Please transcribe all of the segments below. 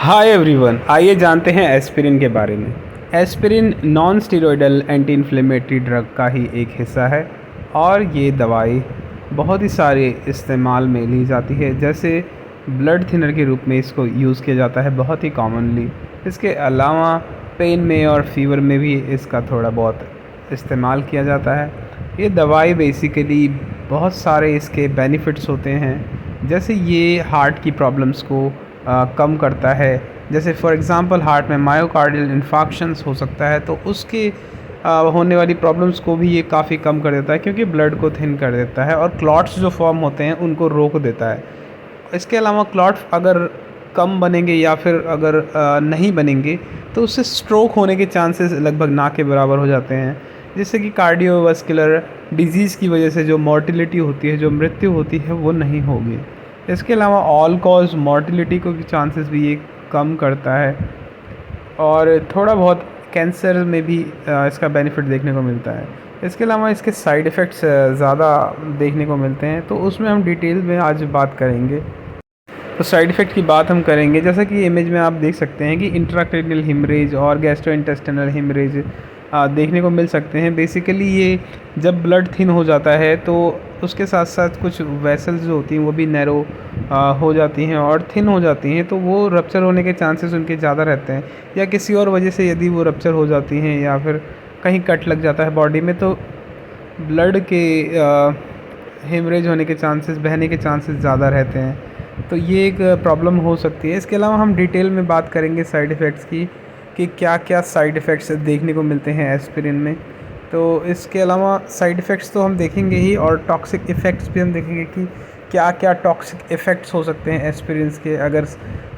Hi everyone, आइए जानते हैं एस्पिरिन के बारे में। Aspirin non steroidal anti inflammatory drug का ही एक हिस्सा है और ये दवाई बहुत ही सारे इस्तेमाल में ली जाती है। जैसे ब्लड थिनर के रूप में इसको यूज़ किया जाता है बहुत ही कॉमनली। इसके अलावा पेन में और फीवर में भी इसका थोड़ा बहुत इस्तेमाल किया जाता है। ये दवाई बेसिकली बहुत सारे इसके बेनिफिट्स होते हैं। जैसे ये हार्ट की प्रॉब्लम्स को कम करता है। जैसे फॉर एग्ज़ाम्पल हार्ट में मायोकार्डियल इन्फाक्शंस हो सकता है, तो उसके होने वाली प्रॉब्लम्स को भी ये काफ़ी कम कर देता है, क्योंकि ब्लड को थिन कर देता है और क्लॉट्स जो फॉर्म होते हैं उनको रोक देता है। इसके अलावा क्लॉट्स अगर कम बनेंगे या फिर अगर नहीं बनेंगे तो उससे स्ट्रोक होने के चांसेस लगभग ना के बराबर हो जाते हैं, जिससे कि कार्डियोवास्कुलर डिजीज़ की वजह से जो मॉर्टिलिटी होती है, जो मृत्यु होती है, वो नहीं होगी। इसके अलावा ऑल कॉज मॉर्टिलिटी को भी चांसेस भी ये कम करता है और थोड़ा बहुत कैंसर में भी इसका बेनिफिट देखने को मिलता है। इसके अलावा इसके साइड इफ़ेक्ट्स ज़्यादा देखने को मिलते हैं, तो उसमें हम डिटेल में आज बात करेंगे। तो साइड इफ़ेक्ट की बात हम करेंगे, जैसा कि इमेज में आप देख सकते हैं कि इंट्राक्रेनियल हिमरेज और गैस्ट्रोइंटेस्टिनल हिमरेज देखने को मिल सकते हैं। बेसिकली ये जब ब्लड थिन हो जाता है तो उसके साथ साथ कुछ वेसल्स जो होती हैं वो भी नैरो हो जाती हैं और थिन हो जाती हैं, तो वो रप्चर होने के चांसेस उनके ज़्यादा रहते हैं। या किसी और वजह से यदि वो रप्चर हो जाती हैं या फिर कहीं कट लग जाता है बॉडी में, तो ब्लड के हेमरेज होने के चांसेस, बहने के चांसेस ज़्यादा रहते हैं। तो ये एक प्रॉब्लम हो सकती है। इसके अलावा हम डिटेल में बात करेंगे साइड इफ़ेक्ट्स की, कि क्या क्या साइड इफ़ेक्ट्स देखने को मिलते हैं एस्पिरिन में। तो इसके अलावा साइड इफ़ेक्ट्स तो हम देखेंगे ही, और टॉक्सिक इफ़ेक्ट्स भी हम देखेंगे कि क्या क्या टॉक्सिक इफ़ेक्ट्स हो सकते हैं एस्पिरिन के,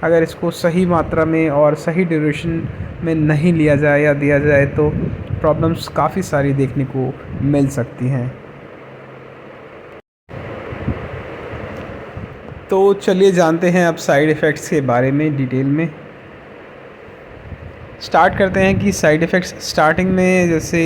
अगर इसको सही मात्रा में और सही ड्यूरेशन में नहीं लिया जाए या दिया जाए तो प्रॉब्लम्स काफ़ी सारी देखने को मिल सकती हैं। तो चलिए जानते हैं अब साइड इफ़ेक्ट्स के बारे में डिटेल में। स्टार्ट करते हैं कि साइड इफ़ेक्ट्स स्टार्टिंग में जैसे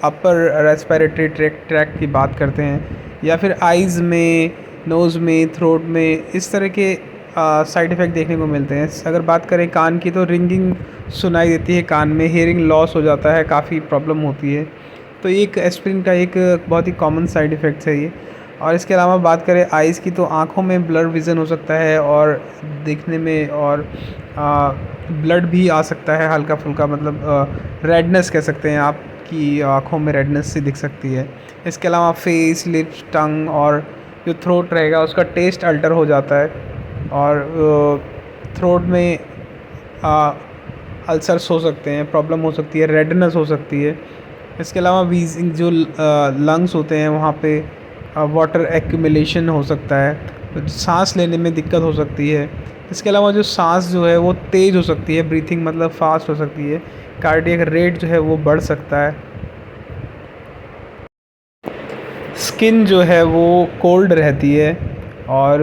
अपर रेस्पिरेटरी ट्रैक्ट की बात करते हैं, या फिर आइज़ में, नोज़ में, थ्रोट में, इस तरह के साइड इफ़ेक्ट देखने को मिलते हैं। अगर बात करें कान की, तो रिंगिंग सुनाई देती है कान में, हेयरिंग लॉस हो जाता है, काफ़ी प्रॉब्लम होती है। तो एक एस्पिरिन का एक बहुत ही कॉमन साइड इफ़ेक्ट्स है ये। और इसके अलावा बात करें आइज़ की, तो आँखों में ब्लर विज़न हो सकता है और देखने में, और ब्लड भी आ सकता है हल्का फुल्का, मतलब रेडनेस कह सकते हैं आप, कि आँखों में रेडनेस सी दिख सकती है। इसके अलावा फेस, लिप्स, टंग और जो थ्रोट रहेगा उसका टेस्ट अल्टर हो जाता है, और थ्रोट में अल्सर्स हो सकते हैं, प्रॉब्लम हो सकती है, रेडनेस हो सकती है। इसके अलावा वीजिंग, जो लंग्स होते हैं वहाँ पे वाटर एक्यूमुलेशन हो सकता है, तो सांस लेने में दिक्कत हो सकती है। इसके अलावा जो सांस जो है वो तेज़ हो सकती है, ब्रीथिंग मतलब फास्ट हो सकती है, कार्डियक रेट जो है वो बढ़ सकता है। स्किन जो है वो कोल्ड रहती है और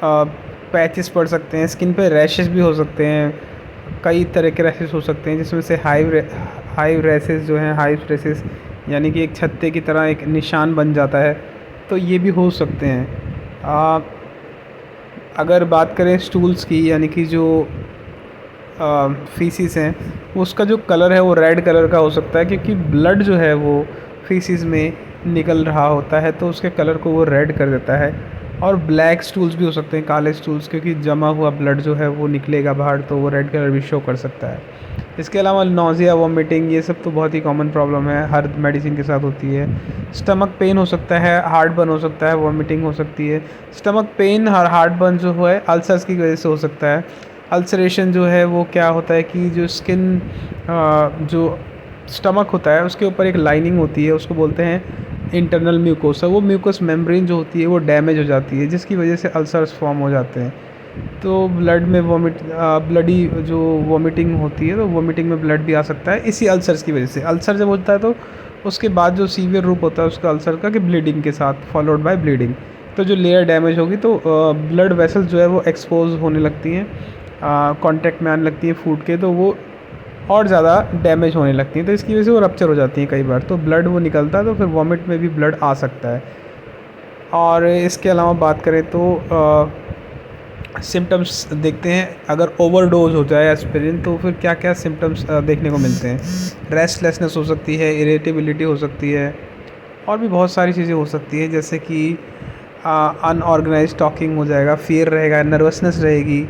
पैचेस पड़ सकते हैं, स्किन पे रैशेस भी हो सकते हैं, कई तरह के रैशेस हो सकते हैं, जिसमें से हाई रैशेस जो हैं, हाई रैशेस यानी कि एक छत्ते की तरह एक निशान बन जाता है, तो ये भी हो सकते हैं। अगर बात करें स्टूल्स की, यानी कि जो फीसिस हैं, उसका जो कलर है वो रेड कलर का हो सकता है, क्योंकि ब्लड जो है वो फीसिस में निकल रहा होता है, तो उसके कलर को वो रेड कर देता है। और ब्लैक स्टूल्स भी हो सकते हैं, काले स्टूल्स, क्योंकि जमा हुआ ब्लड जो है वो निकलेगा बाहर, तो वो रेड कलर भी शो कर सकता है। इसके अलावा नोज़िया, वॉमिटिंग, ये सब तो बहुत ही कॉमन प्रॉब्लम है, हर मेडिसिन के साथ होती है। स्टमक पेन हो सकता है, हार्ट बर्न हो सकता है, वॉमिटिंग हो सकती है। स्टमक पेन और हार्ट बर्न जो है अल्सर्स की वजह से हो सकता है। अल्सरेशन जो है वो क्या होता है कि जो स्किन, जो स्टमक होता है उसके ऊपर एक लाइनिंग होती है, उसको बोलते हैं इंटरनल म्यूकोसा। वो म्यूकस मेम्ब्रेन जो होती है वो डैमेज हो जाती है, जिसकी वजह से अल्सर्स फॉर्म हो जाते हैं। तो ब्लड में ब्लडी जो वॉमिटिंग होती है, तो वॉमिटिंग में ब्लड भी आ सकता है इसी अल्सर्स की वजह से। अल्सर जब होता है तो उसके बाद जो सीवियर रूप होता है उसका अल्सर का, कि ब्लीडिंग के साथ फॉलोड बाय ब्लीडिंग, तो जो लेयर डैमेज होगी तो ब्लड वेसल्स जो है वो एक्सपोज होने लगती हैं, कांटेक्ट में आने लगती हैं फूड के, तो वो और ज़्यादा डैमेज होने लगती हैं, तो इसकी वजह से वो रप्चर हो जाती हैं कई बार, तो ब्लड वो निकलता है, तो फिर वॉमिट में भी ब्लड आ सकता है। और इसके अलावा बात करें तो सिम्टम्स देखते हैं। अगर ओवरडोज हो जाए एस्पिरिन तो फिर क्या क्या सिम्टम्स देखने को मिलते हैं। रेस्टलेसनेस हो सकती है, इरिटेबिलिटी हो सकती है, और भी बहुत सारी चीज़ें हो सकती है, जैसे कि अनऑर्गेनाइज्ड टॉकिंग हो जाएगा, फियर रहेगा, नर्वसनेस रहेगी,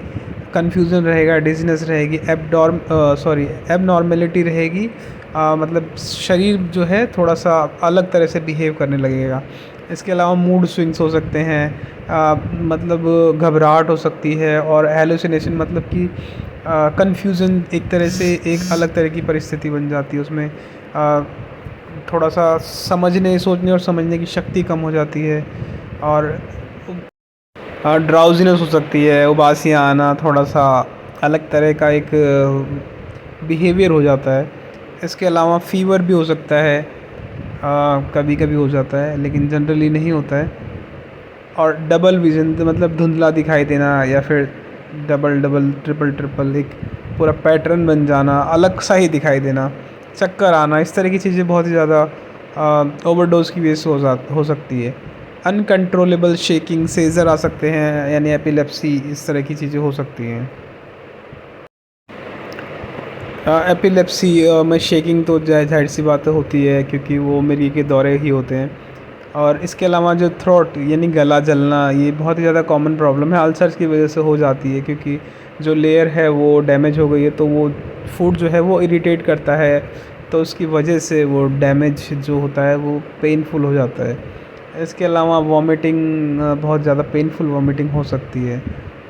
कन्फ्यूज़न रहेगा, डिजीनेस रहेगी, एबनॉर्मेलिटी रहेगी। मतलब शरीर जो है थोड़ा सा अलग तरह से बिहेव करने लगेगा। इसके अलावा मूड स्विंग्स हो सकते हैं, मतलब घबराहट हो सकती है, और हेलुसिनेशन मतलब कि कन्फ्यूज़न, एक तरह से एक अलग तरह की परिस्थिति बन जाती है उसमें। थोड़ा सा समझने, सोचने और समझने की शक्ति कम हो जाती है, और ड्राउजीनेस हो सकती है, उबासियाँ आना, थोड़ा सा अलग तरह का एक बिहेवियर हो जाता है। इसके अलावा फ़ीवर भी हो सकता है, कभी कभी हो जाता है लेकिन जनरली नहीं होता है। और डबल विज़न मतलब धुंधला दिखाई देना, या फिर डबल डबल ट्रिपल ट्रिपल एक पूरा पैटर्न बन जाना, अलग सा ही दिखाई देना, चक्कर आना, इस तरह की चीज़ें बहुत ही ज़्यादा ओवरडोज की वजह से हो सकती है। अनकंट्रोलेबल शेकिंग, सेज़र आ सकते हैं, यानी एपिलेप्सी, इस तरह की चीज़ें हो सकती हैं। एपिलेप्सी में शेकिंग तो जाहिर सी बात होती है, क्योंकि वो मिर्गी के दौरे ही होते हैं। और इसके अलावा जो थ्रोट यानी गला जलना, ये बहुत ही ज़्यादा कॉमन प्रॉब्लम है, अल्सर्स की वजह से हो जाती है, क्योंकि जो लेयर है वो डैमेज हो गई है, तो वो फूड जो है वो इरिटेट करता है, तो उसकी वजह से वो डैमेज जो होता है वो पेनफुल हो जाता है। इसके अलावा वॉमिटिंग, बहुत ज़्यादा पेनफुल वॉमिटिंग हो सकती है,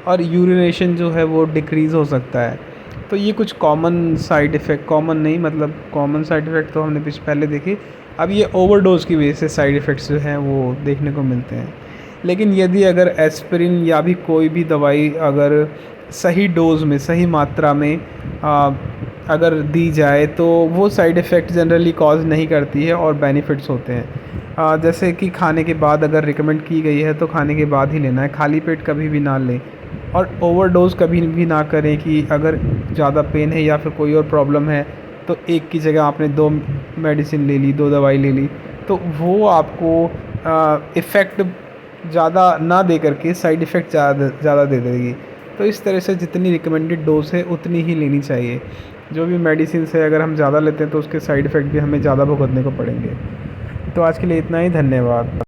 और यूरिनेशन जो है वो डिक्रीज़ हो सकता है। तो ये कुछ कॉमन साइड इफ़ेक्ट, कॉमन नहीं मतलब कॉमन साइड इफ़ेक्ट तो हमने पहले देखे। अब ये ओवरडोज़ की वजह से साइड इफ़ेक्ट्स जो हैं वो देखने को मिलते हैं। लेकिन यदि अगर एस्पिरिन या भी कोई भी दवाई अगर सही डोज़ में, सही मात्रा में अगर दी जाए, तो वो साइड इफ़ेक्ट जनरली कॉज़ नहीं करती है, और बेनिफिट्स होते हैं। जैसे कि खाने के बाद अगर रिकमेंड की गई है तो खाने के बाद ही लेना है, खाली पेट कभी भी ना लें। और ओवरडोज़ कभी भी ना करें, कि अगर ज़्यादा पेन है या फिर कोई और प्रॉब्लम है, तो एक की जगह आपने 2 मेडिसिन ले ली, 2 दवाई ले ली, तो वो आपको इफ़ेक्ट ज़्यादा ना दे करके साइड इफ़ेक्ट ज़्यादा दे देगी। तो इस तरह से जितनी रिकमेंडेड डोज़ है उतनी ही लेनी चाहिए। जो भी मेडिसिन है अगर हम ज़्यादा लेते हैं तो उसके साइड इफ़ेक्ट भी हमें ज़्यादा भुगतने को पड़ेंगे। तो आज के लिए इतना ही, धन्यवाद।